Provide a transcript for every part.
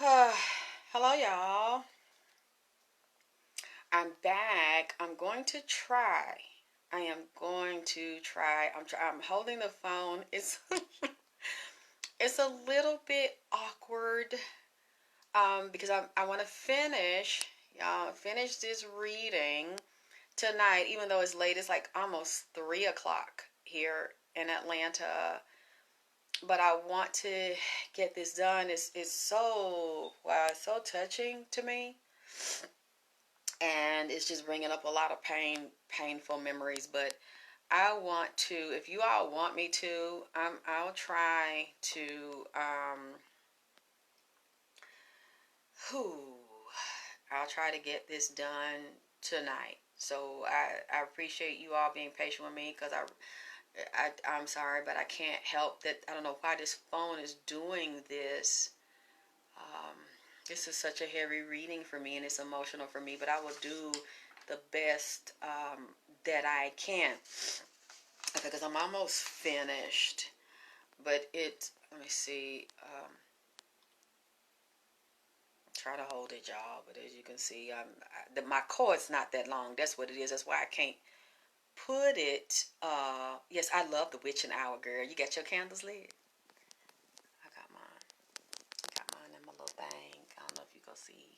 Hello, y'all. I'm back. I'm going to try. I am going to try. I'm holding the phone. It's it's a little bit awkward because I want to finish this reading tonight, even though it's late. It's like almost 3 o'clock here in Atlanta. But I want to get this done. It's so wow, it's so touching to me, and it's just bringing up a lot of painful memories. But I want to, if you all want me to, I'll try to, whew, I'll try to get this done tonight. So I appreciate you all being patient with me, because I'm sorry, but I can't help that. I don't know why this phone is doing this. Um, this is such a heavy reading for me, and it's emotional for me, but I will do the best that I can. Okay, because I'm almost finished. But let me see. Try to hold it, y'all. But as you can see, my cord's not that long. That's what it is. That's why I can't put it. Yes, I love the witching hour, girl. You got your candles lit? I got mine. Got mine in my little thing. I don't know if you can see.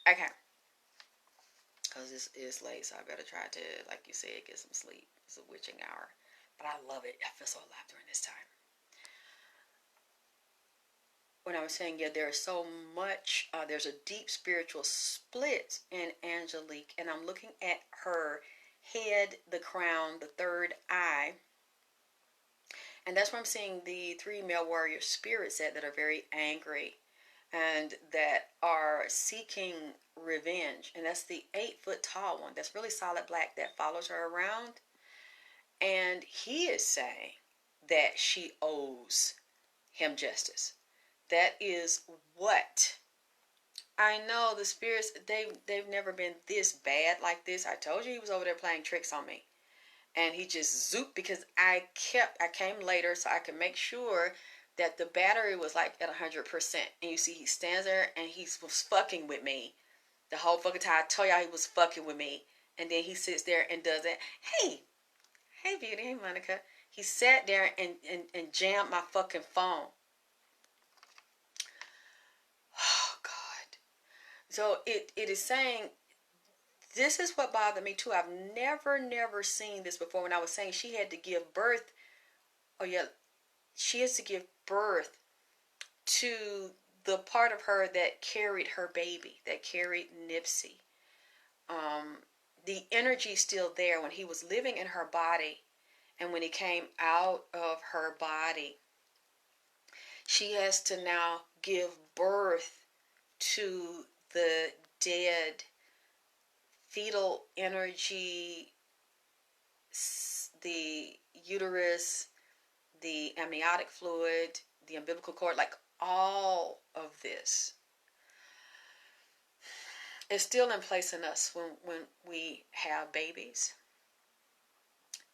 Okay. Because it's late, so I better try to, like you said, get some sleep. It's a witching hour. But I love it. I feel so alive during this time. When I was saying, yeah, there's so much, there's a deep spiritual split in Angelique, and I'm looking at her head, the crown, the third eye, and that's where I'm seeing the three male warrior spirits that are very angry and that are seeking revenge. And that's the 8 foot tall one that's really solid black that follows her around. And he is saying that she owes him justice. That is what I know. The spirits, they've never been this bad like this. I told you he was over there playing tricks on me. And he just zooped, because I came later so I could make sure that the battery was like at 100%. And you see, he stands there and he was fucking with me the whole fucking time. I told y'all he was fucking with me. And then he sits there and does it. Hey, beauty. Hey, Monica. He sat there and jammed my fucking phone. Oh, God. So it is saying, this is what bothered me too. I've never seen this before. When I was saying she had to give birth, oh yeah, she has to give birth to the part of her that carried her baby, that carried Nipsey. Um, the energy still there when he was living in her body, and when he came out of her body, she has to now give birth to the dead fetal energy, the uterus, the amniotic fluid, the umbilical cord, like all of this is still in place in us when we have babies,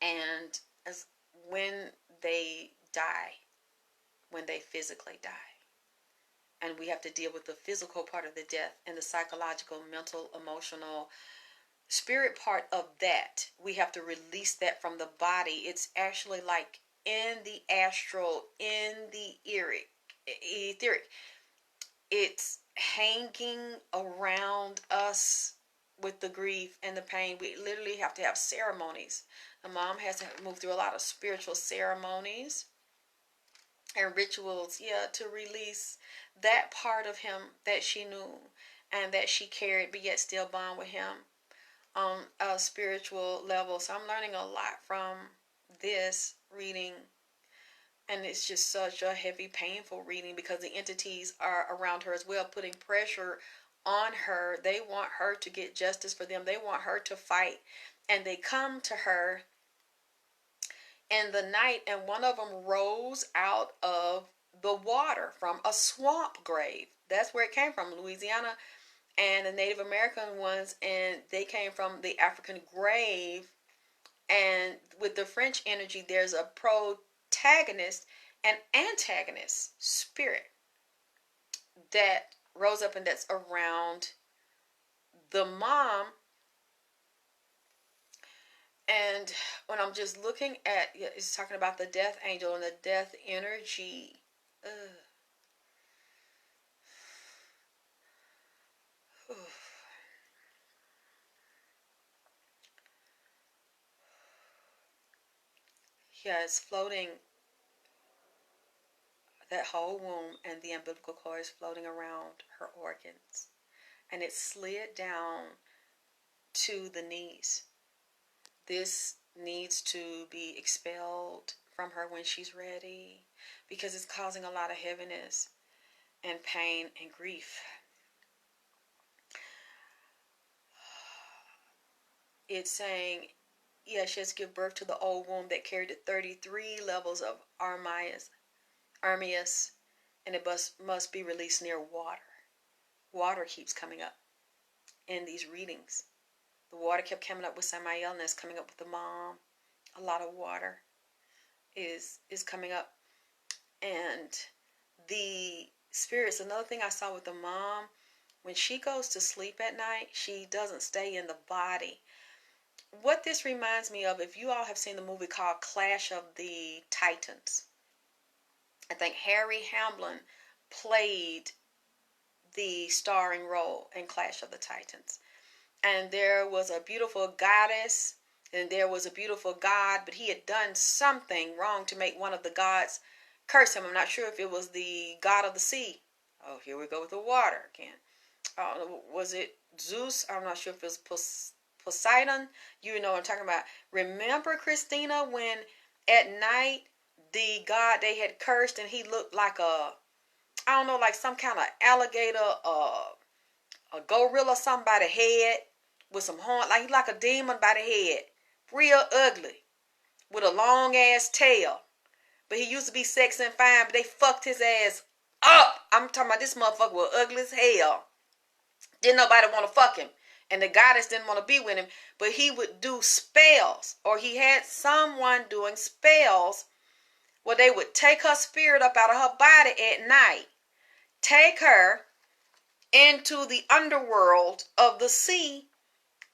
and as when they die, when they physically die, and we have to deal with the physical part of the death and the psychological, mental, emotional, spirit part of that. We have to release that from the body. It's actually like in the astral, in the etheric. It's hanging around us with the grief and the pain. We literally have to have ceremonies. The mom has to move through a lot of spiritual ceremonies and rituals, yeah, to release that part of him that she knew and that she carried, but yet still bond with him on a spiritual level. So I'm learning a lot from this reading, and it's just such a heavy, painful reading, because the entities are around her as well, putting pressure on her. They want her to get justice for them. They want her to fight, and they come to her in the night, and one of them rose out of the water from a swamp grave. That's where it came from, Louisiana, and the Native American ones, and they came from the African grave. And with the French energy, there's a protagonist and antagonist spirit that rose up and that's around the mom. And when I'm just looking at, it's talking about the death angel and the death energy. Yeah, it's floating. That whole womb and the umbilical cord is floating around her organs. And it slid down to the knees. This needs to be expelled from her when she's ready, because it's causing a lot of heaviness and pain and grief. It's saying, yeah, she has to give birth to the old womb that carried the 33 levels of Armias, and it must be released near water. Water keeps coming up in these readings. The water kept coming up with Samael, and it's coming up with the mom. A lot of water is coming up. And the spirits, another thing I saw with the mom, when she goes to sleep at night, she doesn't stay in the body. What this reminds me of, if you all have seen the movie called Clash of the Titans, I think Harry Hamlin played the starring role in Clash of the Titans. And there was a beautiful goddess and there was a beautiful god, but he had done something wrong to make one of the gods curse him. I'm not sure if it was the god of the sea. Oh, here we go with the water again. Was it Zeus? I'm not sure if it was Poseidon. You know what I'm talking about. Remember, Christina, when at night the god they had cursed and he looked like I don't know, like some kind of alligator, a gorilla, something by the head with some horn, like a demon by the head, real ugly, with a long ass tail. But he used to be sexy and fine, but they fucked his ass up. I'm talking about this motherfucker was ugly as hell. Didn't nobody want to fuck him. And the goddess didn't want to be with him. But he would do spells, or he had someone doing spells where they would take her spirit up out of her body at night, take her into the underworld of the sea,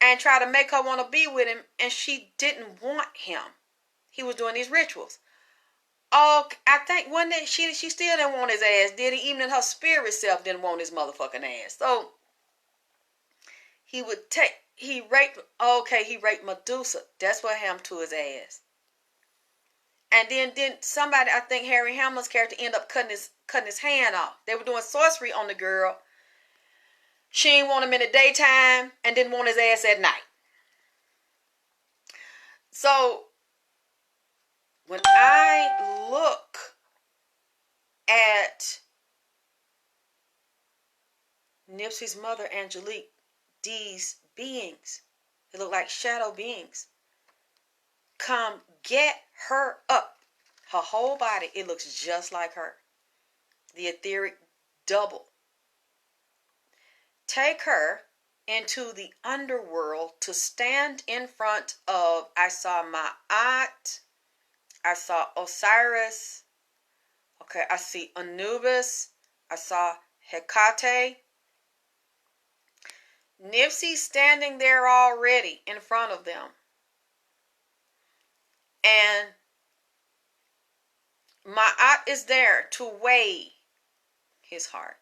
and try to make her want to be with him. And she didn't want him. He was doing these rituals. Oh, I think one day she still didn't want his ass, did he? Even her spirit self didn't want his motherfucking ass. So he raped Medusa. That's what happened to his ass. And then somebody, I think Harry Hamlin's character, ended up cutting his hand off. They were doing sorcery on the girl. She didn't want him in the daytime and didn't want his ass at night. So when I look at Nipsey's mother, Angelique, these beings, they look like shadow beings, come get her up. Her whole body, it looks just like her. The etheric double. Take her into the underworld to stand in front of, I saw Ma'at, I saw Osiris, okay, I see Anubis, I saw Hecate. Nipsey standing there already in front of them. And Ma'at is there to weigh his heart.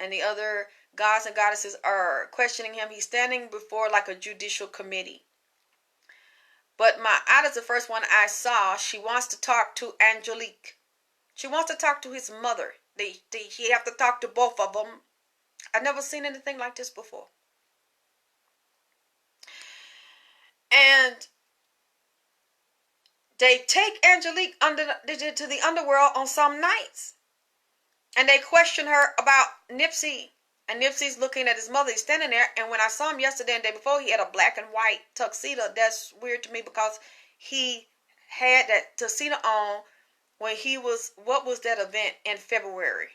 And the other gods and goddesses are questioning him. He's standing before like a judicial committee. But Ma'at is the first one I saw. She wants to talk to Angelique. She wants to talk to his mother. He have to talk to both of them. I've never seen anything like this before. And they take Angelique to the underworld on some nights. And they question her about Nipsey. And Nipsey's looking at his mother. He's standing there. And when I saw him yesterday and the day before, he had a black and white tuxedo. That's weird to me because he had that tuxedo on when he was, what was that event in February?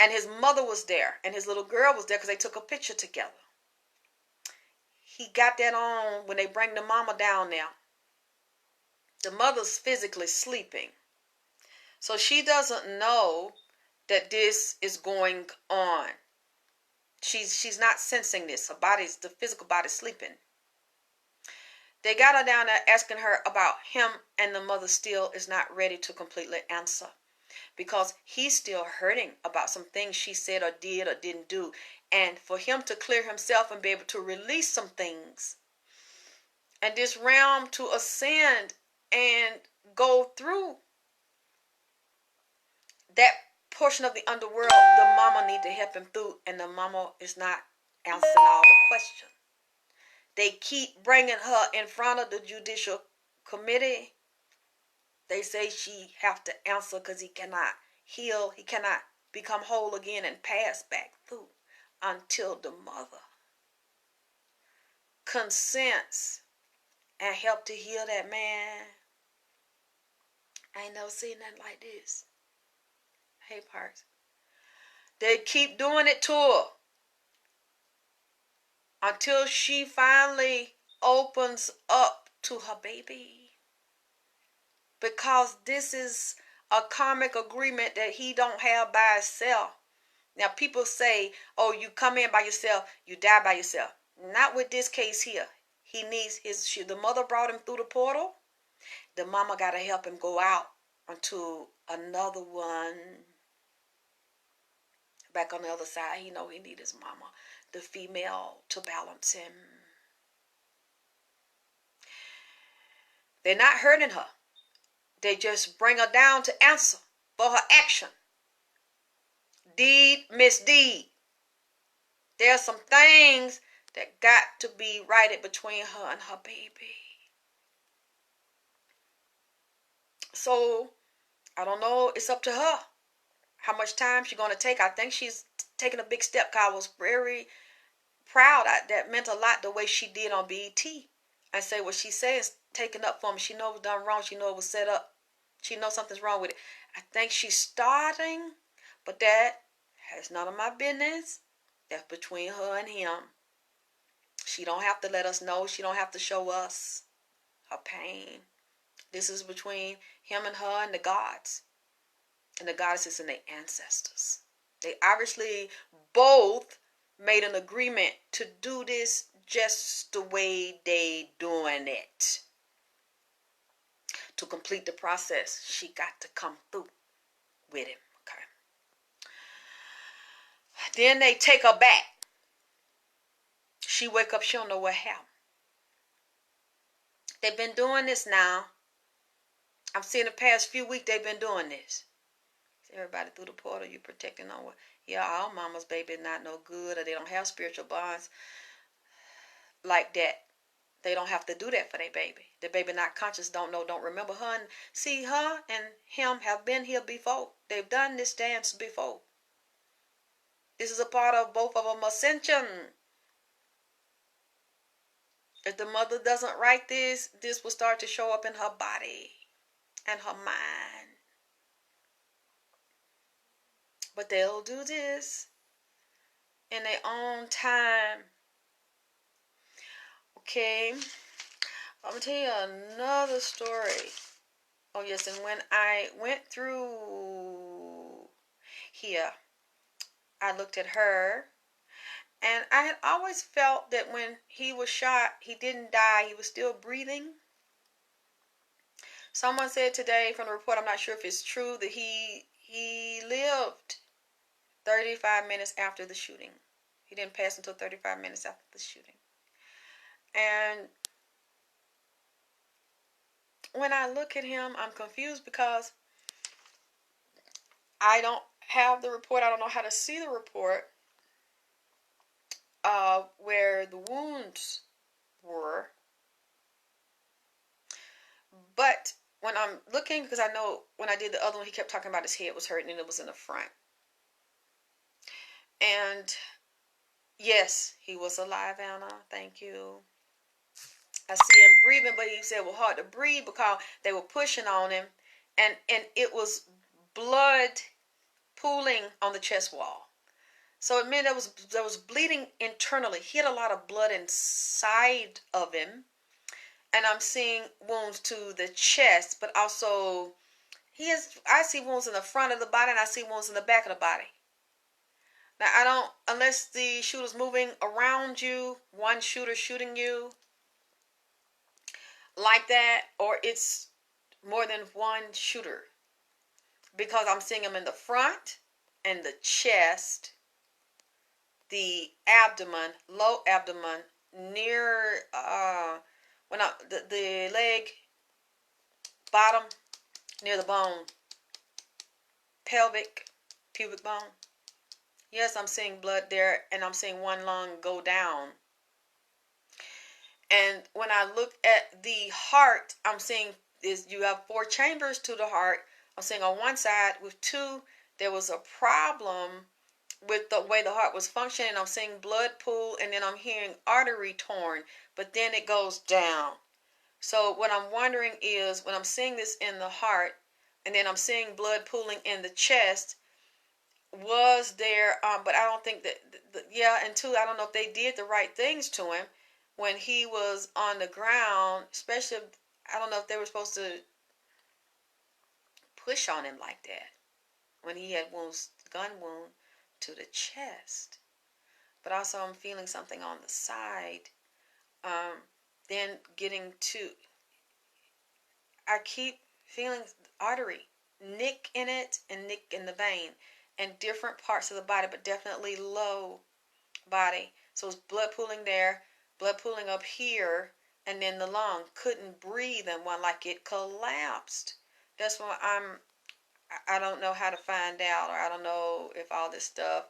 And his mother was there. And his little girl was there because they took a picture together. He got that on when they bring the mama down now. The mother's physically sleeping. So she doesn't know that this is going on. She's not sensing this. Her body's, the physical body's sleeping. They got her down there asking her about him, and the mother still is not ready to completely answer, because he's still hurting about some things she said or did or didn't do. And for him to clear himself and be able to release some things, and this realm to ascend and go through that portion of the underworld, the mama need to help him through, and the mama is not answering all the questions. They keep bringing her in front of the judicial committee. They say she have to answer because he cannot heal, he cannot become whole again and pass back through until the mother consents and help to heal that man. I ain't never seen nothing like this. Hey, Parks. They keep doing it to her until she finally opens up to her baby. Because this is a karmic agreement that he don't have by himself. Now people say, oh, you come in by yourself, you die by yourself. Not with this case here. He needs the mother brought him through the portal. The mama got to help him go out onto another one. Back on the other side, he know he need his mama, the female, to balance him. They're not hurting her. They just bring her down to answer for her action. Deed, misdeed. There are some things that got to be righted between her and her baby. So, I don't know. It's up to her how much time she's going to take. I think she's taking a big step, because I was very proud. That meant a lot, the way she did on BET. I say what she says, taken up for me. She know it was done wrong. She know it was set up. She knows something's wrong with it. I think she's starting, but that has none of my business. That's between her and him. She don't have to let us know. She don't have to show us her pain. This is between him and her and the gods. And the goddesses and their ancestors. They obviously both made an agreement to do this just the way they doing it. To complete the process, she got to come through with him. Okay. Then they take her back. She wake up, she don't know what happened. They've been doing this now. I'm seeing the past few weeks they've been doing this. Everybody through the portal, you protecting on what? Yeah, our mama's baby not no good, or they don't have spiritual bonds like that. They don't have to do that for their baby. The baby not conscious, don't know, don't remember her. And see, her and him have been here before. They've done this dance before. This is a part of both of them ascension. If the mother doesn't write this will start to show up in her body and her mind. But they'll do this in their own time. Okay. I'm going to tell you another story. Oh, yes. And when I went through here, I looked at her. And I had always felt that when he was shot, he didn't die. He was still breathing. Someone said today from the report, I'm not sure if it's true, that he lived 35 minutes after the shooting. He didn't pass until 35 minutes after the shooting. And when I look at him, I'm confused because I don't have the report. I don't know how to see the report where the wounds were. But when I'm looking, because I know when I did the other one, he kept talking about his head was hurting and it was in the front. And yes, he was alive, Anna. Thank you. I see him breathing, but he said it was hard to breathe because they were pushing on him. And it was blood pooling on the chest wall. So it meant there was bleeding internally. He had a lot of blood inside of him. And I'm seeing wounds to the chest, but also I see wounds in the front of the body and I see wounds in the back of the body. Now, I don't, unless the shooter's moving around you, one shooter shooting you like that, or it's more than one shooter. Because I'm seeing them in the front and the chest, the abdomen, low abdomen, near, the leg, bottom, near the bone, pubic bone. Yes, I'm seeing blood there, and I'm seeing one lung go down. And when I look at the heart, I'm seeing you have 4 chambers to the heart. I'm seeing on one side with 2, there was a problem with the way the heart was functioning. I'm seeing blood pool, and then I'm hearing artery torn, but then it goes down. So what I'm wondering is, when I'm seeing this in the heart, and then I'm seeing blood pooling in the chest, was there, but I don't think that, and 2, I don't know if they did the right things to him when he was on the ground, especially, I don't know if they were supposed to push on him like that when he had wounds, gun wound to the chest. But also I'm feeling something on the side. Then getting to, I keep feeling artery, nick in it and nick in the vein, and different parts of the body, but definitely low body. So it's blood pooling there, blood pooling up here, and then the lung. Couldn't breathe in one, like it collapsed. That's why I don't know how to find out, or I don't know if all this stuff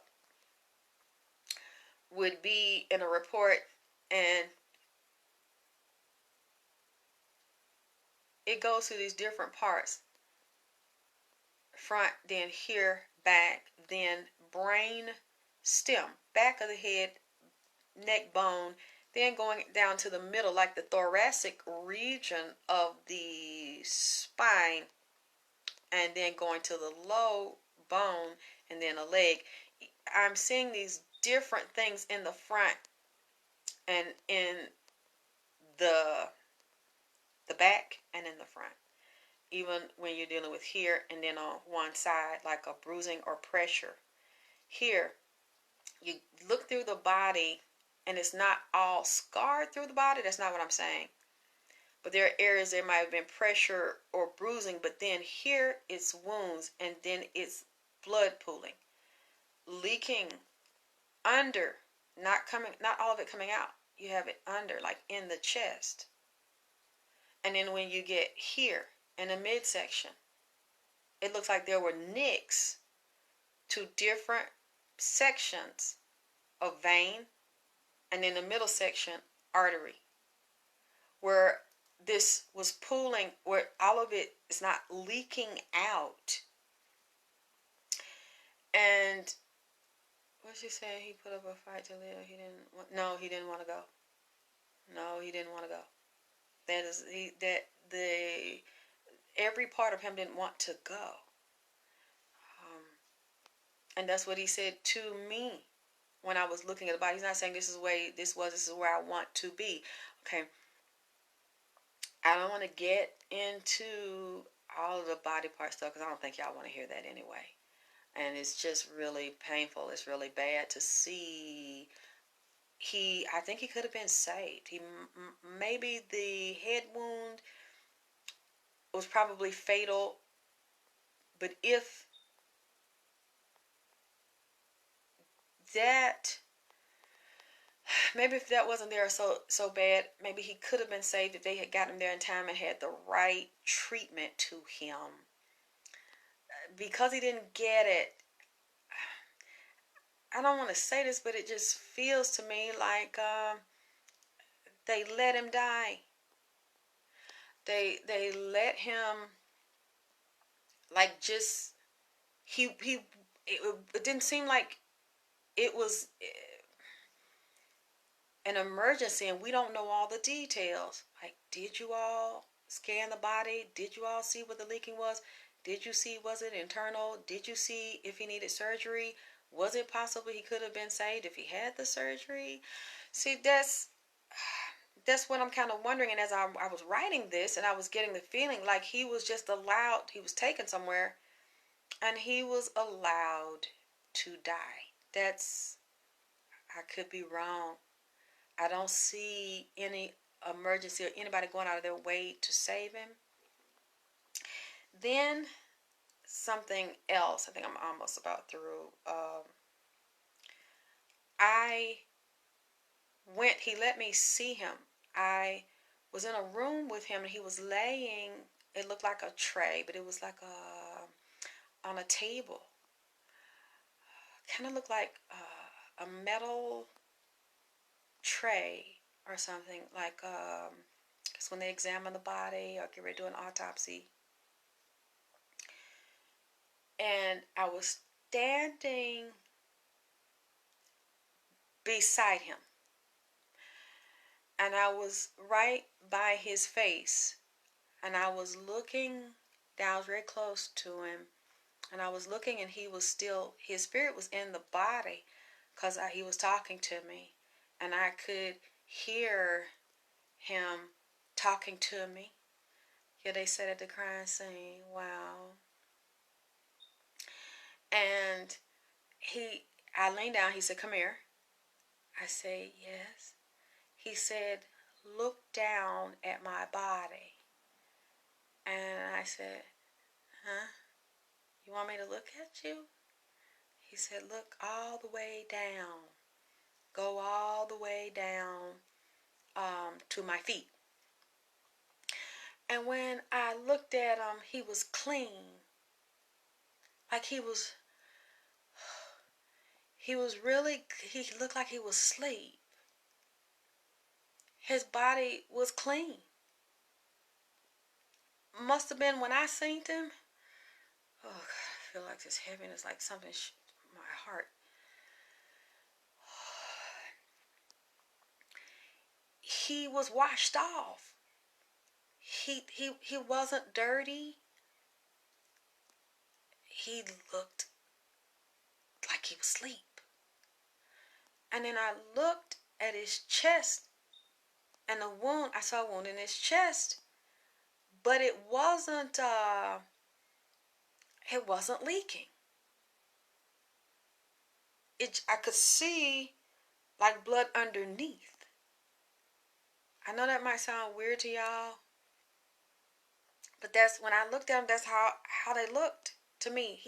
would be in a report, and it goes through these different parts. Front, then here, back, then brain stem, back of the head, neck bone, then going down to the middle, like the thoracic region of the spine, and then going to the low bone, and then a leg. I'm seeing these different things in the front and in the back and in the front. Even when you're dealing with here and then on one side, like a bruising or pressure. Here, you look through the body, and it's not all scarred through the body. That's not what I'm saying. But there are areas there might have been pressure or bruising, but then here it's wounds, and then it's blood pooling, leaking under, not all of it coming out. You have it under, like in the chest. And then when you get here in the midsection, it looks like there were nicks to different sections of vein, and in the middle section, artery, where this was pooling, where all of it is not leaking out. And what's she saying? He put up a fight to live. He didn't want to go. No, he didn't want to go. Every part of him didn't want to go. And that's what he said to me when I was looking at the body. He's not saying this is where I want to be. Okay. I don't want to get into all of the body part stuff, because I don't think y'all want to hear that anyway. And it's just really painful. It's really bad to see. I think he could have been saved. Maybe the head wound was probably fatal, but if that wasn't there so bad, maybe he could have been saved if they had gotten him there in time and had the right treatment to him. Because he didn't get it, I don't want to say this, but it just feels to me like they let him die. They let him, like, just it didn't seem like it was an emergency, and we don't know all the details. Like, did you all scan the body? Did you all see what the leaking was? Did you see, was it internal? Did you see if he needed surgery? Was it possible he could have been saved if he had the surgery? See, that's that's what I'm kind of wondering. And as I was writing this, and I was getting the feeling like he was just allowed, he was taken somewhere, and he was allowed to die. That's, I could be wrong. I don't see any emergency or anybody going out of their way to save him. Then something else. I think I'm almost about through. I went. He let me see him. I was in a room with him, and he was laying. It looked like a tray, but it was like on a table. Kind of looked like a metal tray or something, like because when they examine the body or get ready to do an autopsy. And I was standing beside him, and I was right by his face, and I was looking down. I was very close to him, and I was looking, and he was still, his spirit was in the body, because he was talking to me, and I could hear him talking to me. Yeah, they said at the crime scene, wow. And I leaned down. He said, come here. I said, yes. He said, look down at my body. And I said, huh? You want me to look at you? He said, look all the way down. Go all the way down to my feet. And when I looked at him, he was clean. Like he looked like he was asleep. His body was clean. Must have been when I seen him. Oh, God, I feel like this heaviness, like something my heart. He was washed off. He wasn't dirty. He looked like he was asleep. And then I looked at his chest, and the wound, I saw a wound in his chest, but it wasn't leaking. I could see like blood underneath. I know that might sound weird to y'all, but that's when I looked at him, that's how they looked to me.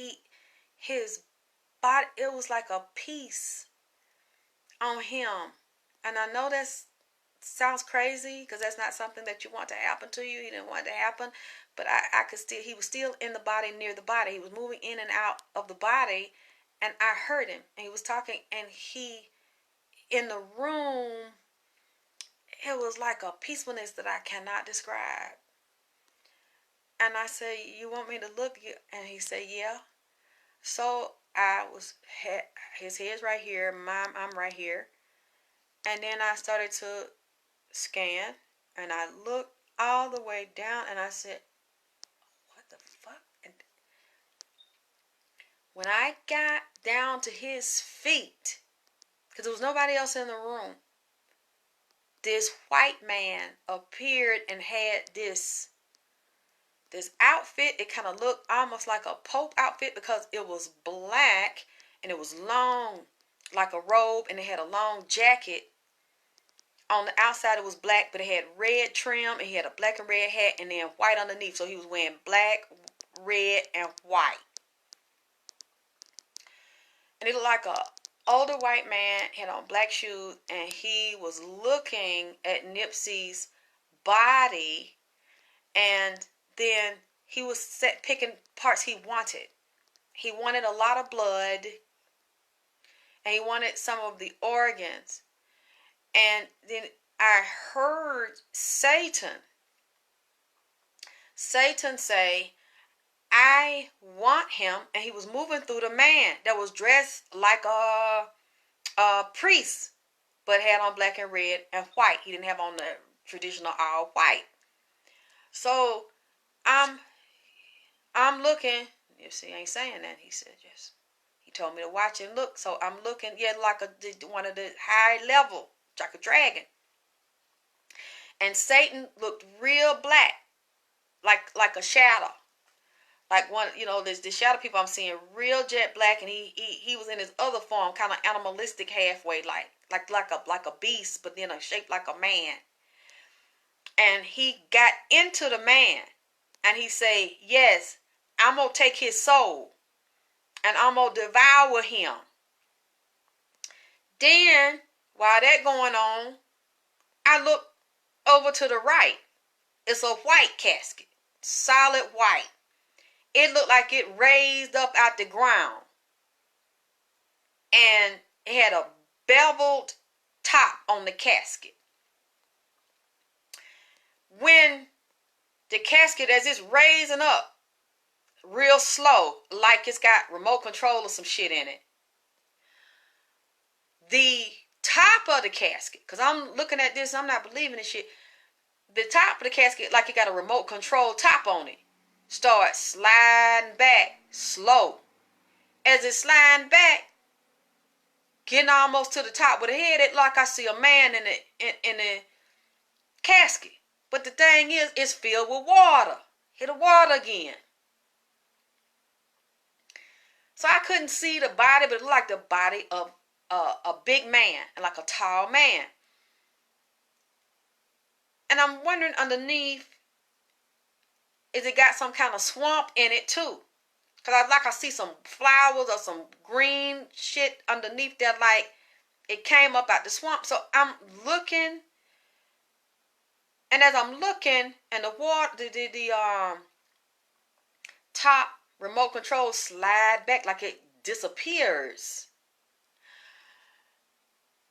His body, it was like a piece on him. And I know that sounds crazy, because that's not something that you want to happen to you. He didn't want it to happen, but I could still, he was still in the body, near the body. He was moving in and out of the body, and I heard him, and he was talking, and in the room, it was like a peacefulness that I cannot describe. And I said, you want me to look? And he said, yeah. So his head's right here, I'm right here. And then I started to scan, and I looked all the way down, and I said, what the fuck? And when I got down to his feet, because there was nobody else in the room, this white man appeared and had this outfit. It kind of looked almost like a Pope outfit, because it was black and it was long, like a robe, and it had a long jacket. On the outside it was black, but it had red trim, and he had a black and red hat, and then white underneath. So he was wearing black, red, and white. And it looked like a older white man, had on black shoes, and he was looking at Nipsey's body, and then he was picking parts he wanted. He wanted a lot of blood, and he wanted some of the organs. And then I heard Satan say, I want him. And he was moving through the man that was dressed like a priest, but had on black and red and white. He didn't have on the traditional all white. So I'm looking. You see, I ain't saying that. He said, yes. He told me to watch and look. So I'm looking, yeah, like one of the high level, like a dragon. And Satan looked real black, like a shadow. Like one, the shadow people I'm seeing real jet black, and he was in his other form, kind of animalistic halfway, like a beast, but then shaped like a man. And he got into the man, and he say, "Yes, I'm gonna take his soul, and I'm gonna devour him." Then, while that going on, I look over to the right. It's a white casket, solid white. It looked like it raised up out the ground. And it had a beveled top on the casket. When the casket, as it's raising up real slow, like it's got remote control or some shit in it, the top of the casket, because I'm looking at this, I'm not believing this shit. The top of the casket, like it got a remote control top on it, starts sliding back slow. As it's sliding back, getting almost to the top with the head, it like I see a man in the casket. But the thing is, it's filled with water. Hit the water again. So I couldn't see the body, but it looked like the body of a big man, and like a tall man. And I'm wondering underneath, is it got some kind of swamp in it too? Because I see some flowers or some green shit underneath there, like it came up out the swamp. So I'm looking, and as I'm looking, and the water, the top remote control slide back like it disappears.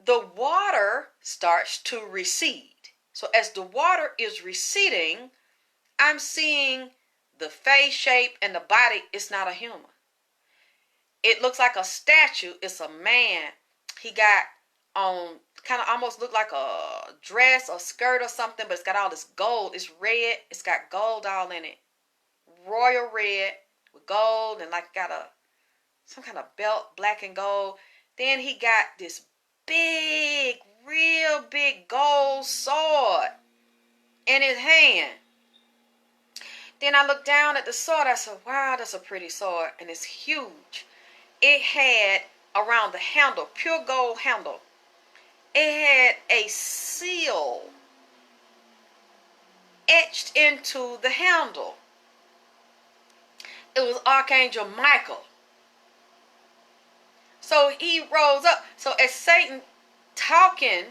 The water starts to recede. So as the water is receding, I'm seeing the face shape and the body. It's not a human. It looks like a statue. It's a man. He got on, kind of almost look like a dress or skirt or something, but it's got all this gold. It's red. It's got gold all in it. Royal red with gold, and like got some kind of belt, black and gold. Then he got this big, real big gold sword in his hand. Then I looked down at the sword. I said, wow, that's a pretty sword. And it's huge. It had around the handle, pure gold handle, it had a seal etched into the handle. It was Archangel Michael. So he rose up. So as Satan talking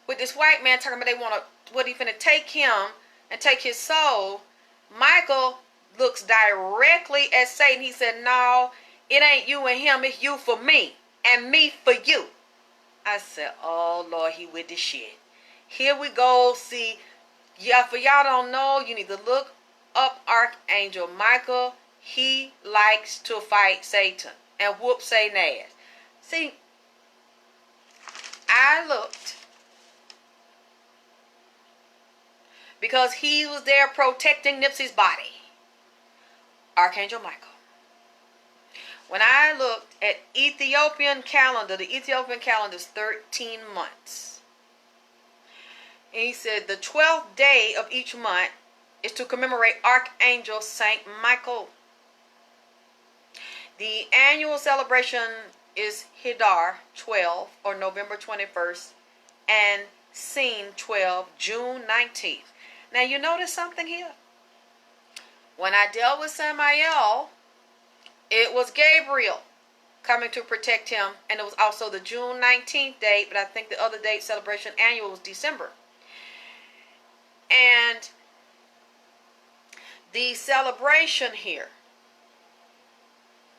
with this white man, talking about what he finna take him and take his soul, Michael looks directly at Satan. He said, no, it ain't you and him, it's you for me and me for you. I said, oh Lord, he with the shit. Here we go. See, yeah, for y'all don't know, you need to look up Archangel Michael. He likes to fight Satan and whoop Satan's ass. See, I looked because he was there protecting Nipsey's body. Archangel Michael. When I looked at Ethiopian calendar, the Ethiopian calendar is 13 months. And he said the 12th day of each month is to commemorate Archangel Saint Michael. The annual celebration is Hidar 12 or November 21st and Scene 12 June 19th. Now you notice something here. When I dealt with Samael, it was Gabriel coming to protect him, and it was also the June 19th date, but I think the other date celebration annual was December. And the celebration here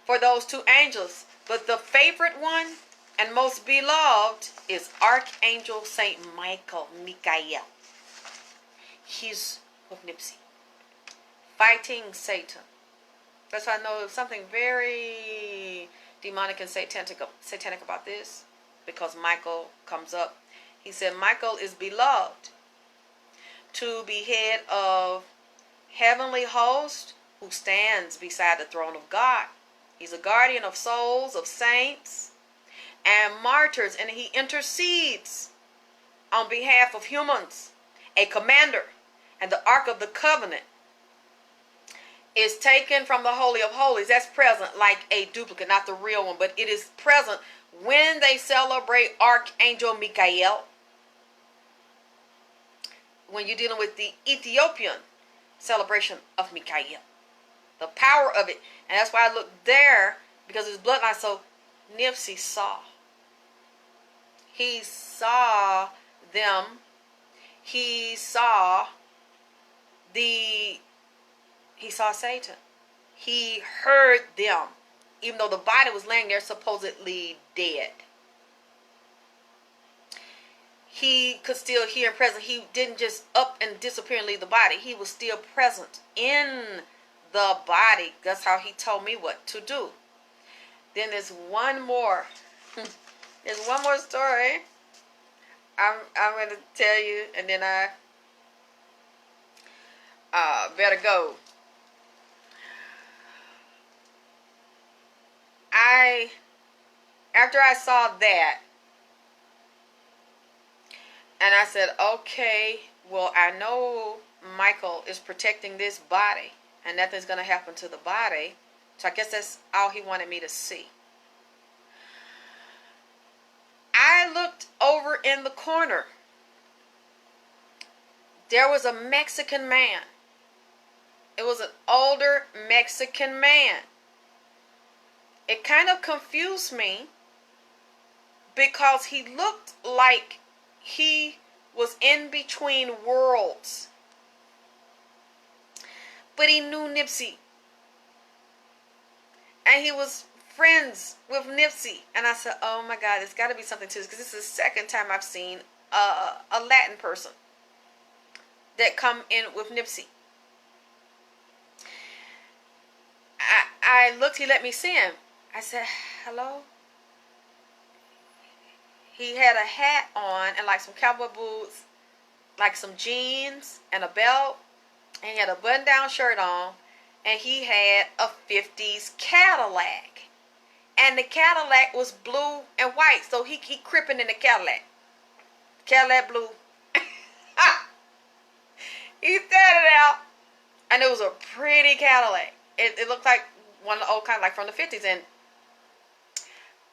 for those two angels, but the favorite one and most beloved is Archangel Saint Michael, Michael. He's with Nipsey, fighting Satan. That's why I know something very demonic and satanic about this, because Michael comes up. He said Michael is beloved to be head of heavenly host who stands beside the throne of God. He's a guardian of souls, of saints, and martyrs, and he intercedes on behalf of humans a commander. And the Ark of the Covenant is taken from the Holy of Holies. That's present like a duplicate, not the real one, but it is present when they celebrate Archangel Michael. When you're dealing with the Ethiopian celebration of Michael, the power of it. And that's why I look there, because it's bloodline. So Nisey saw. He saw them. He saw Satan. He heard them, even though the body was laying there supposedly dead. He could still hear and present. He didn't just up and disappear and leave the body. He was still present in the body. That's how he told me what to do. Then there's one more. There's one more story I'm going to tell you, and then I better go. After I saw that, and I said, okay, well, I know Michael is protecting this body, and nothing's going to happen to the body. So I guess that's all he wanted me to see. I looked over in the corner. There was a Mexican man. It was an older Mexican man. It kind of confused me because he looked like he was in between worlds. But he knew Nisey. And he was friends with Nisey. And I said, oh my God, there's got to be something to this. Because this is the second time I've seen a Latin person that come in with Nisey. I looked, he let me see him. I said, hello? He had a hat on and like some cowboy boots, like some jeans and a belt. And he had a button-down shirt on. And he had a 50s Cadillac. And the Cadillac was blue and white. So he cripping in the Cadillac. Cadillac blue. He started out. And it was a pretty Cadillac. It looked like one of the old kind, like from the 50s. And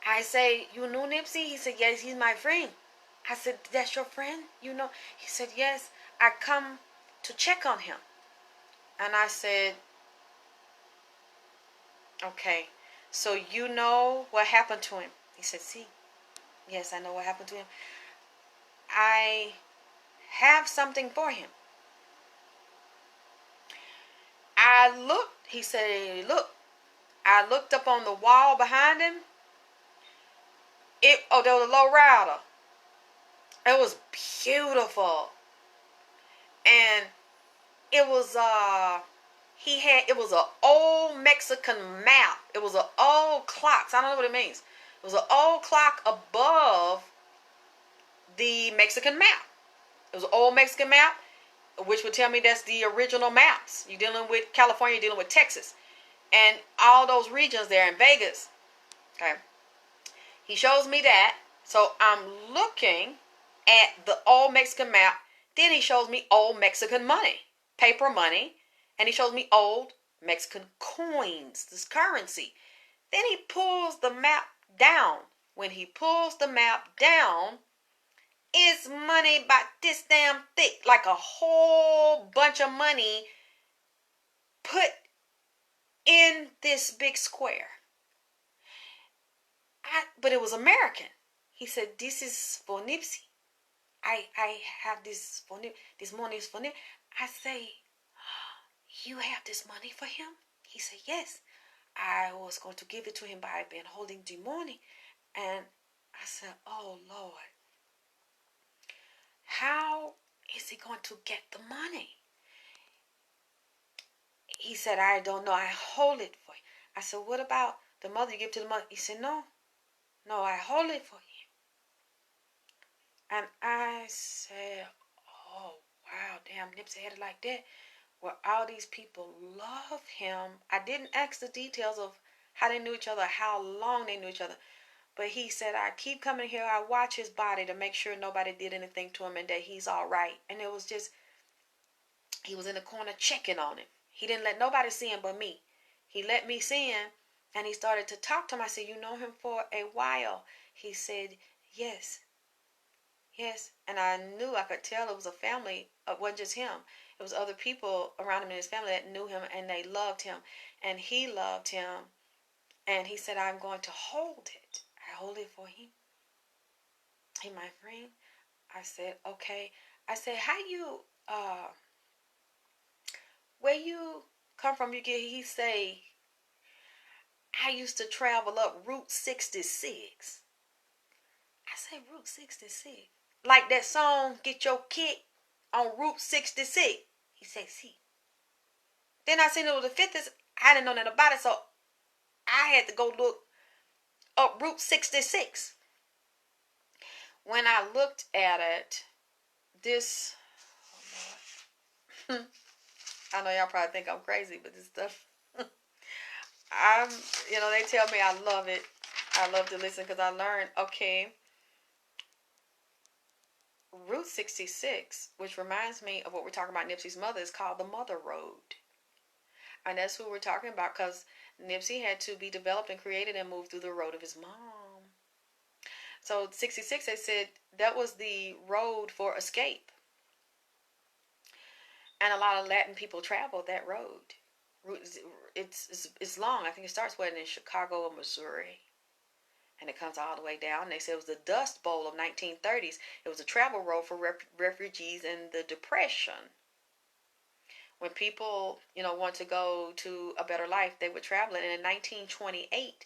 I say, you knew Nisey? He said, yes, he's my friend. I said, that's your friend? You know? He said, yes, I come to check on him. And I said, okay, so you know what happened to him? He said, see, yes, I know what happened to him. I have something for him. I looked, he said, look. I looked up on the wall behind him. There was a low rider. It was beautiful. And it was it was an old Mexican map. It was an old clock. So I don't know what it means. It was an old clock above the Mexican map. It was an old Mexican map, which would tell me that's the original maps. You're dealing with California, you're dealing with Texas. And all those regions there in Vegas. Okay. He shows me that. So I'm looking at the old Mexican map. Then he shows me old Mexican money. Paper money. And he shows me old Mexican coins. This currency. Then he pulls the map down. When he pulls the map down, it's money about this damn thick. Like a whole bunch of money put in this big square. But it was American. He said, this is for Nisey. I have this for Nisey. This money is for Nisey. I say, you have this money for him? He said, yes. I was going to give it to him, but I've been holding the money. And I said, oh, Lord. How is he going to get the money? He said, I don't know. I hold it for you. I said, what about the mother you give to the mother? He said, no, I hold it for you. And I said, oh, wow, damn, Nisey had it like that. Well, all these people love him. I didn't ask the details of how they knew each other, how long they knew each other. But he said, I keep coming here. I watch his body to make sure nobody did anything to him and that he's all right. And it was just, he was in the corner checking on him. He didn't let nobody see him but me. He let me see him, and he started to talk to him. I said, you know him for a while? He said, yes. Yes. And I knew, I could tell it was a family. It wasn't just him. It was other people around him in his family that knew him, and they loved him. And he loved him. And he said, I'm going to hold it. I hold it for him. Hey, my friend. I said, okay. I said, how you, where you come from? He say, I used to travel up Route 66. I say, Route 66? Like that song, Get Your Kick on Route 66. He said, see. Then I seen it was the 50s. I didn't know nothing about it, so I had to go look up Route 66. When I looked at it, this, oh Lord. I know y'all probably think I'm crazy, but this stuff, I'm, they tell me I love it. I love to listen because I learned, okay, Route 66, which reminds me of what we're talking about, Nipsey's mother, is called the Mother Road. And that's who we're talking about because Nipsey had to be developed and created and moved through the road of his mom. So 66, they said that was the road for escape. And a lot of Latin people traveled that road. It's long. I think it starts in Chicago or Missouri. And it comes all the way down. They said it was the Dust Bowl of 1930s. It was a travel road for refugees in the Depression. When people, want to go to a better life, they would travel it. And in 1928,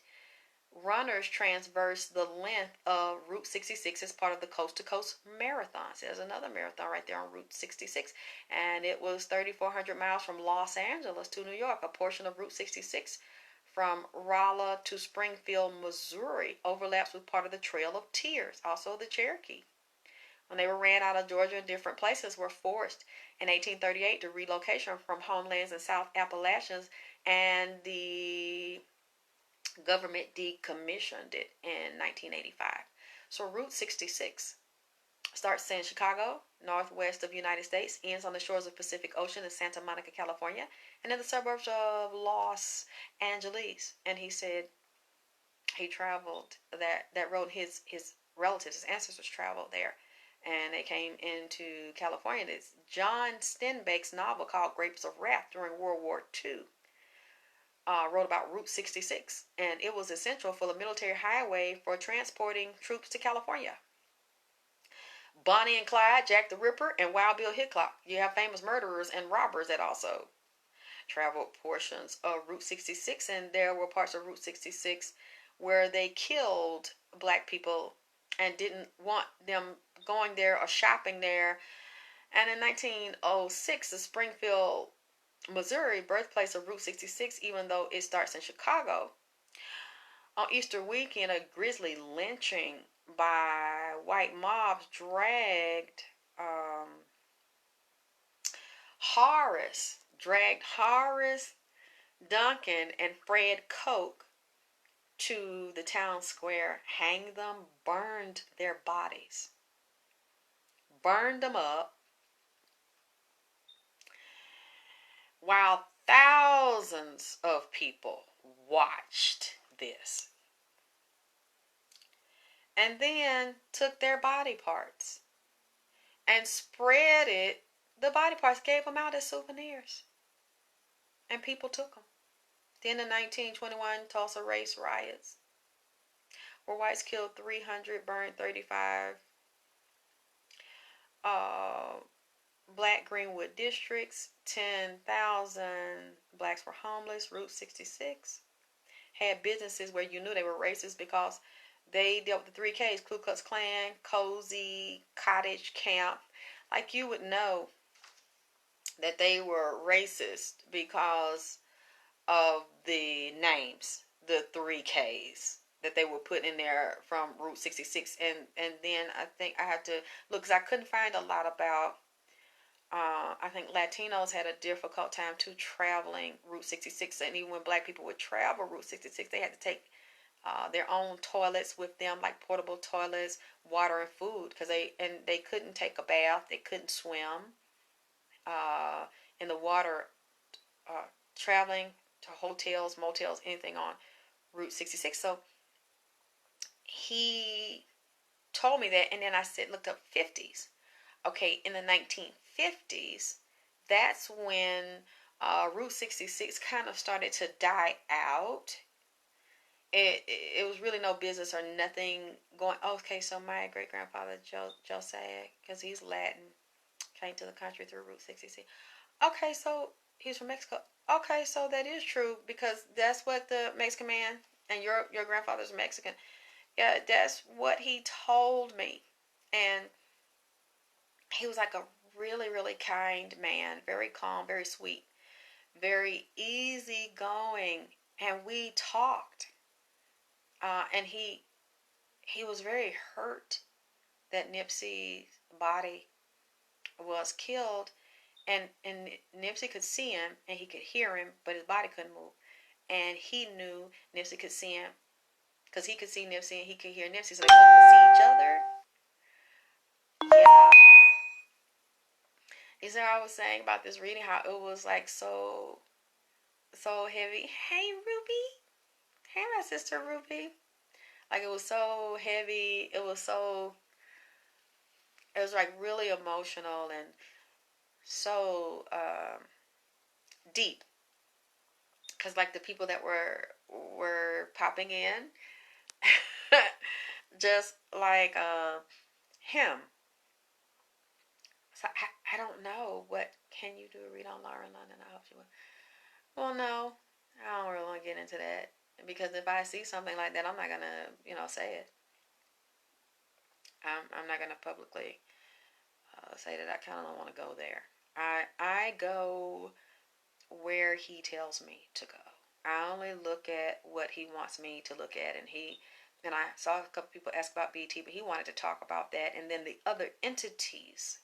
runners traversed the length of Route 66 as part of the Coast to Coast Marathon. So there's another marathon right there on Route 66. And it was 3,400 miles from Los Angeles to New York. A portion of Route 66 from Rolla to Springfield, Missouri overlaps with part of the Trail of Tears, also the Cherokee. When they were ran out of Georgia and different places were forced in 1838 to relocation from homelands in South Appalachians, and the government decommissioned it in 1985. So Route 66 starts in Chicago, northwest of the United States, ends on the shores of the Pacific Ocean in Santa Monica, California, and in the suburbs of Los Angeles. And he said he traveled that road. His relatives, his ancestors traveled there. And they came into California. It's John Steinbeck's novel called Grapes of Wrath during World War II. Wrote about Route 66, and it was essential for the military highway for transporting troops to California. Bonnie and Clyde, Jack the Ripper, and Wild Bill Hickok. You have famous murderers and robbers that also traveled portions of Route 66, and there were parts of Route 66 where they killed black people and didn't want them going there or shopping there. And in 1906, the Springfield, Missouri, birthplace of Route 66, even though it starts in Chicago, on Easter weekend, a grisly lynching by white mobs dragged Horace Duncan and Fred Koch to the town square, hanged them, burned their bodies, burned them up, while thousands of people watched this. And then took their body parts and spread it. The body parts, gave them out as souvenirs. And people took them. Then the 1921 Tulsa race riots, where whites killed 300, burned 35. Black Greenwood districts, 10,000 blacks were homeless. Route 66 had businesses where you knew they were racist because they dealt with the 3Ks, Ku Klux Klan, Cozy, Cottage, Camp. Like you would know that they were racist because of the names, the 3Ks that they were put in there from Route 66. And then I think I had to look because I couldn't find a lot about, I think Latinos had a difficult time too traveling Route 66. And even when black people would travel Route 66, they had to take their own toilets with them, like portable toilets, water and food, because they couldn't take a bath, they couldn't swim in the water, traveling to hotels, motels, anything on Route 66. So he told me that, and then I said, looked up 50s. Okay, in the 1950s, that's when Route 66 kind of started to die out. It was really no business or nothing going. Okay, so my great grandfather Josiah, because he's Latin, came to the country through Route 66. Okay, so he's from Mexico. Okay, so that is true, because that's what the Mexican man, and your grandfather's Mexican. Yeah, that's what he told me, and he was like a really, really kind man, very calm, very sweet, very easygoing, and we talked. And he was very hurt that Nipsey's body was killed, and Nipsey could see him and he could hear him, but his body couldn't move. And he knew Nipsey could see him because he could see Nipsey and he could hear Nipsey, so they both could see each other. Yeah. You know, I was saying about this reading how it was like so heavy. Hey Ruby, hey my sister Ruby. Like it was so heavy. It was like really emotional and so deep. Cause like the people that were popping in, just like him. So I don't know, what can you do a read on Lauren London? I hope you will. Well, no, I don't really want to get into that, because if I see something like that, I'm not gonna say it. I'm not gonna publicly say that. I kind of don't want to go there. I go where he tells me to go. I only look at what he wants me to look at, and I saw a couple people ask about BT, but he wanted to talk about that, and then the other entities,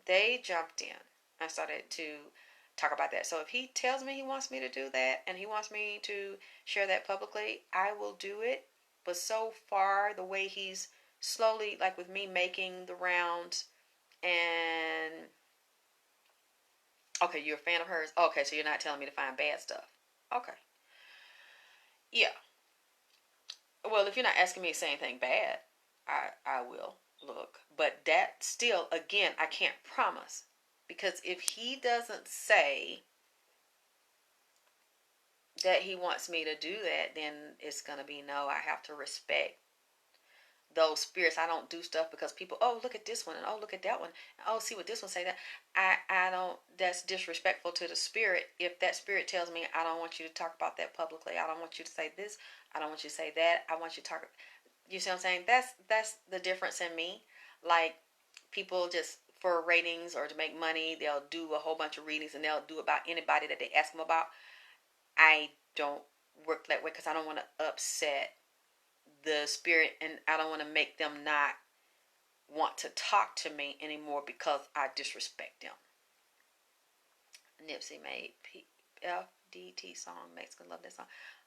they jumped in and started to talk about that. So if he tells me he wants me to do that and he wants me to share that publicly, I will do it. But so far, the way he's slowly, like with me making the rounds, and okay, you're a fan of hers. Okay, so you're not telling me to find bad stuff. Okay. Yeah. Well, if you're not asking me to say anything bad, I will look. But that still, again, I can't promise. Because if he doesn't say that he wants me to do that, then it's going to be no. I have to respect those spirits. I don't do stuff because people, oh, look at this one, and oh, look at that one, and oh, see what this one say. That I don't. That's disrespectful to the spirit. If that spirit tells me I don't want you to talk about that publicly, I don't want you to say this, I don't want you to say that, I want you to talk. You see what I'm saying? That's the difference in me. Like people just for ratings or to make money, they'll do a whole bunch of readings and they'll do about anybody that they ask them about. I don't work that way because I don't want to upset the spirit, and I don't want to make them not want to talk to me anymore because I disrespect them. Nipsey made FDT song. Mexican love that song.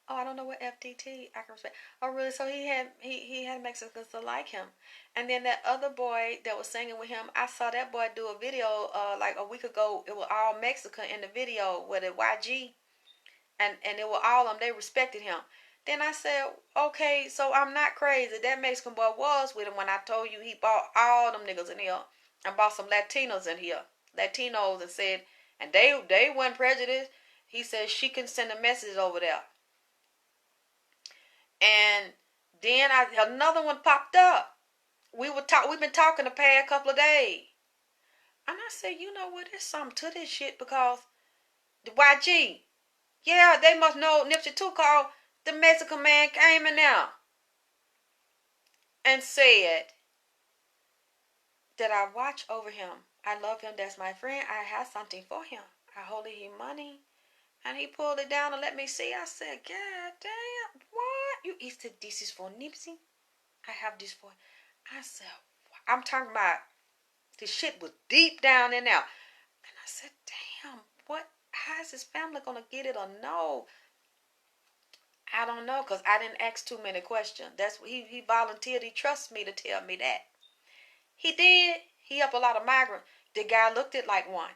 Oh, I don't know what FDT. I can respect. Oh, really? So he had Mexicans to like him, and then that other boy that was singing with him, I saw that boy do a video like a week ago. It was all Mexican in the video with a YG, and it was all of them. They respected him. Then I said, okay, so I'm not crazy. That Mexican boy was with him when I told you he bought all them niggas in here and bought some Latinos in here. Latinos, and said, and they weren't prejudiced. He said she can send a message over there. And then another one popped up. We've been talking the past couple of days. And I said, you know what, there's something to this shit, because the YG, yeah, they must know Nipsey too, called the Mexican man came in there and said that I watch over him. I love him. That's my friend. I have something for him. I hold him money. And he pulled it down and let me see. I said, God damn, what? You said this is for Nipsey? I have this for. I said, I'm talking about the shit was deep down in there. And I said, damn, what? How is his family going to get it or no? I don't know, because I didn't ask too many questions. That's what he volunteered. He trusts me to tell me that. He did. He helped a lot of migrants. The guy looked it like one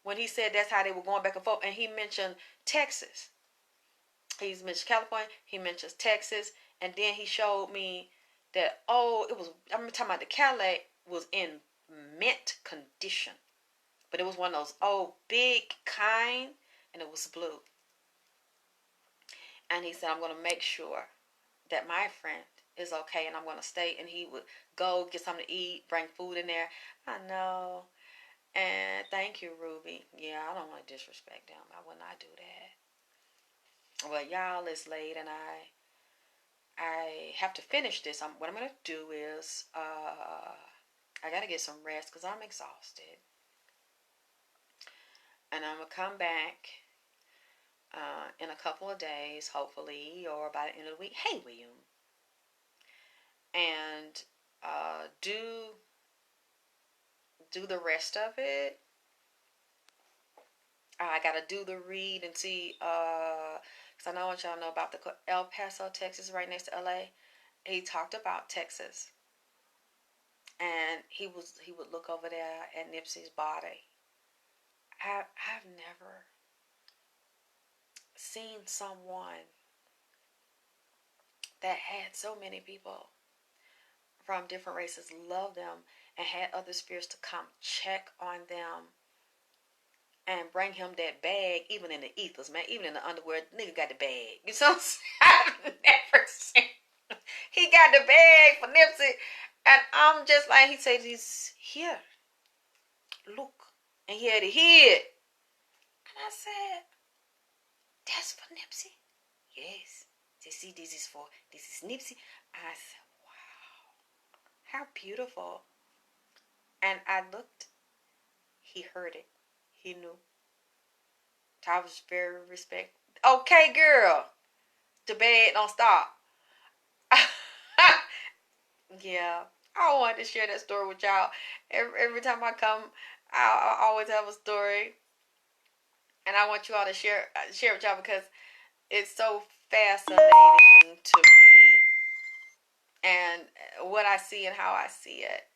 when he said that's how they were going back and forth. And he mentioned Texas. He's mentioned California. He mentions Texas. And then he showed me that, it was, I'm talking about the Cadillac was in mint condition. But it was one of those old big kind, and it was blue. And he said, I'm going to make sure that my friend is okay and I'm going to stay. And he would go get something to eat, bring food in there. I know. And thank you, Ruby. Yeah, I don't want to disrespect them. I would not do that. Well, y'all, it's late and I have to finish this. What I'm going to do is I got to get some rest because I'm exhausted. And I'm going to come back in a couple of days, hopefully, or by the end of the week. Hey, William. And do the rest of it. I gotta do the read and see, because I know what y'all know about the El Paso, Texas, right next to LA. He talked about Texas, and he would look over there at Nipsey's body. I've never seen someone that had so many people from different races love them and had other spirits to come check on them and bring him that bag, even in the ethers, man, even in the underwear. Nigga got the bag. You know what I'm saying? I've never seen. He got the bag for Nipsey, and I'm just like, he said, he's here. Look, and he had it here, and I said, that's for Nipsey. Yes. They see this is Nipsey. I said, wow, how beautiful. And I looked. He heard it. He knew. I was very respectful. Okay, girl. The bed don't stop. Yeah. I wanted to share that story with y'all. Every time I come, I always have a story. And I want you all to share with y'all because it's so fascinating to me. And what I see and how I see it.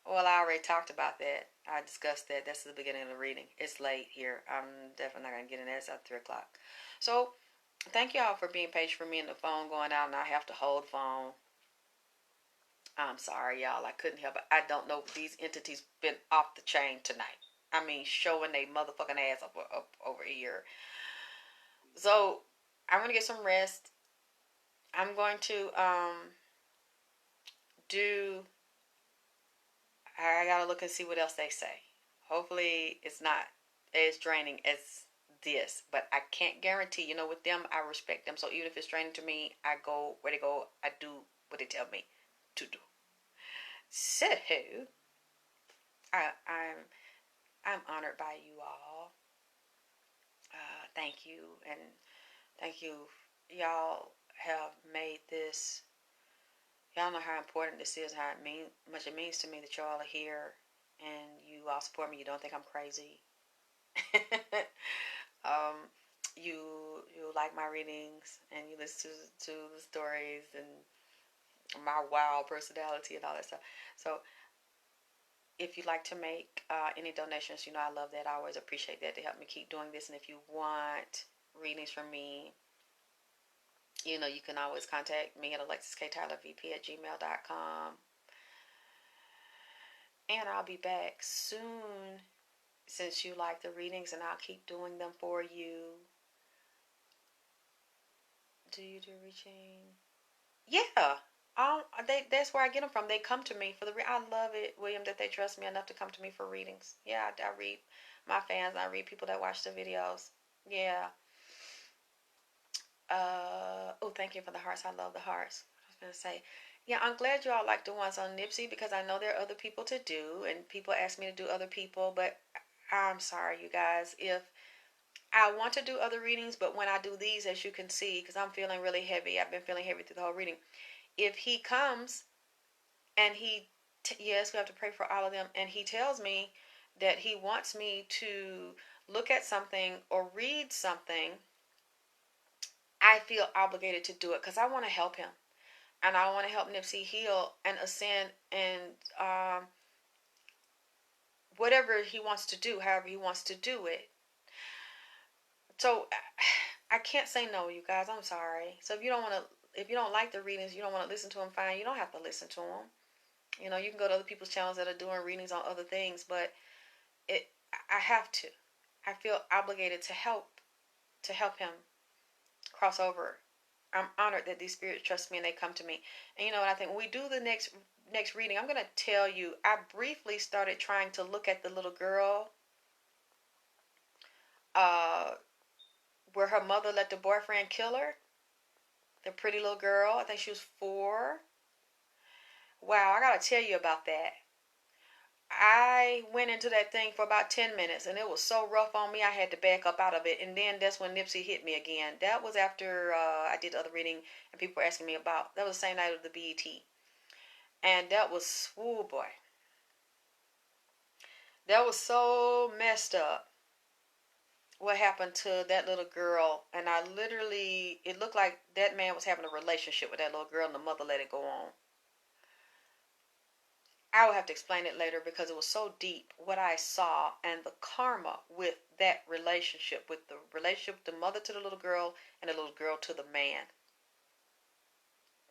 Well, I already talked about that. I discussed that. That's the beginning of the reading. It's late here. I'm definitely not going to get in there. It's at 3 o'clock. So, thank y'all for being patient for me and the phone going out and I have to hold the phone. I'm sorry, y'all. I couldn't help it. I don't know. These entities been off the chain tonight. I mean, showing they motherfucking ass up over here. So, I'm going to get some rest. I'm going to do... I got to look and see what else they say. Hopefully, it's not as draining as this. But I can't guarantee. You know, with them, I respect them. So, even if it's draining to me, I go where they go. I do what they tell me to do. So, I'm honored by you all. Thank you, and thank you. Y'all have made this. Y'all know how important this is, how much it means to me that y'all are here, and you all support me. You don't think I'm crazy. um, you like my readings, and you listen to the stories and my wild personality and all that stuff. So if you'd like to make any donations, you know I love that. I always appreciate that to help me keep doing this. And if you want readings from me, you know you can always contact me at alexysktylervp@gmail.com. And I'll be back soon since you like the readings, and I'll keep doing them for you. Do you do reaching? Yeah. That's where I get them from. They come to me for the I love it, William, that they trust me enough to come to me for readings. Yeah, I read my fans. I read people that watch the videos. Yeah. Thank you for the hearts. I love the hearts. I was gonna say, yeah, I'm glad you all like the ones on Nipsey because I know there are other people to do, and people ask me to do other people, but I'm sorry, you guys. If I want to do other readings, but when I do these, as you can see, because I'm feeling really heavy, I've been feeling heavy through the whole reading. If he comes and yes, we have to pray for all of them, and he tells me that he wants me to look at something or read something, I feel obligated to do it because I want to help him. And I want to help Nipsey heal and ascend and whatever he wants to do, however he wants to do it. So I can't say no, you guys. I'm sorry. So if you don't like the readings, you don't want to listen to them, fine. You don't have to listen to them. You know, you can go to other people's channels that are doing readings on other things, but I have to. I feel obligated to help him cross over. I'm honored that these spirits trust me and they come to me. And you know what I think? When we do the next reading, I'm going to tell you, I briefly started trying to look at the little girl uh, where her mother let the boyfriend kill her. The pretty little girl. I think she was 4. Wow, I got to tell you about that. I went into that thing for about 10 minutes and it was so rough on me I had to back up out of it. And then that's when Nipsey hit me again. That was after I did the other reading and people were asking me about. That was the same night of the BET. And that was, oh boy. That was so messed up. What happened to that little girl. And I literally, it looked like that man was having a relationship with that little girl and the mother let it go on. I will have to explain it later because it was so deep what I saw and the karma with that relationship, with the relationship, the mother to the little girl and the little girl to the man.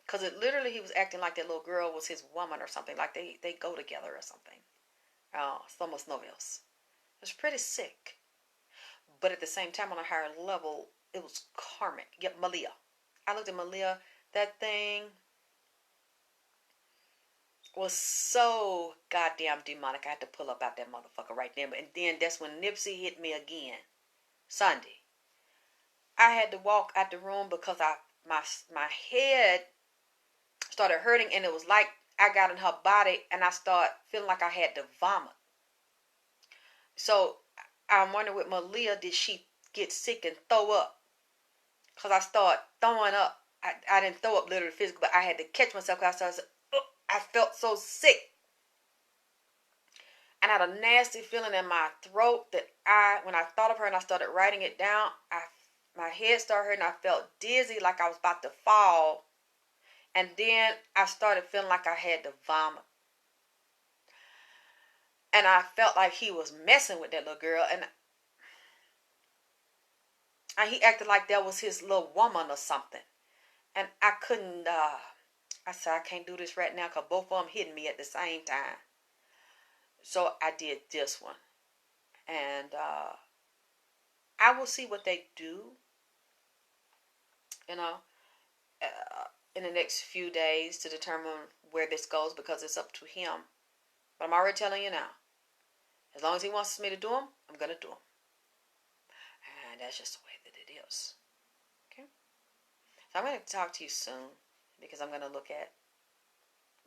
Because it literally, he was acting like that little girl was his woman or something, like they go together or something. Somos novios. It was pretty sick. But at the same time, on a higher level, it was karmic. Yep, Malia. I looked at Malia. That thing was so goddamn demonic. I had to pull up out that motherfucker right there. And then that's when Nipsey hit me again. Sunday. I had to walk out the room because my head started hurting and it was like I got in her body and I started feeling like I had to vomit. So I'm wondering with Malia, did she get sick and throw up? Because I started throwing up. I didn't throw up literally physically, but I had to catch myself because I felt so sick. And I had a nasty feeling in my throat that when I thought of her and I started writing it down, my head started hurting. I felt dizzy like I was about to fall. And then I started feeling like I had to vomit. And I felt like he was messing with that little girl. And he acted like that was his little woman or something. And I couldn't, I said, I can't do this right now because both of them hitting me at the same time. So I did this one. And I will see what they do, you know, in the next few days to determine where this goes because it's up to him. But I'm already telling you now, as long as he wants me to do them, I'm going to do them. And that's just the way that it is. Okay? So I'm going to talk to you soon because I'm going to look at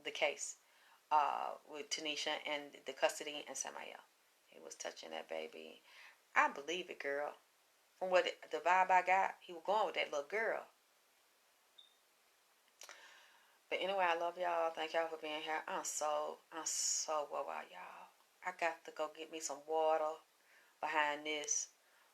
the case with Tanisha and the custody and Samael. He was touching that baby. I believe it, girl. From what the vibe I got, he was going with that little girl. But anyway, I love y'all. Thank y'all for being here. I'm so wow, y'all. I got to go get me some water behind this.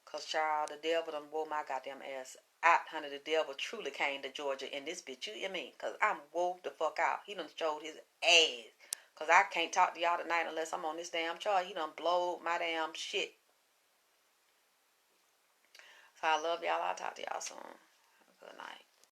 Because, child, the devil done wore my goddamn ass out, honey. The devil truly came to Georgia in this bitch. You hear me? Because I'm wore the fuck out. He done showed his ass. Because I can't talk to y'all tonight unless I'm on this damn chart. He done blowed my damn shit. So I love y'all. I'll talk to y'all soon.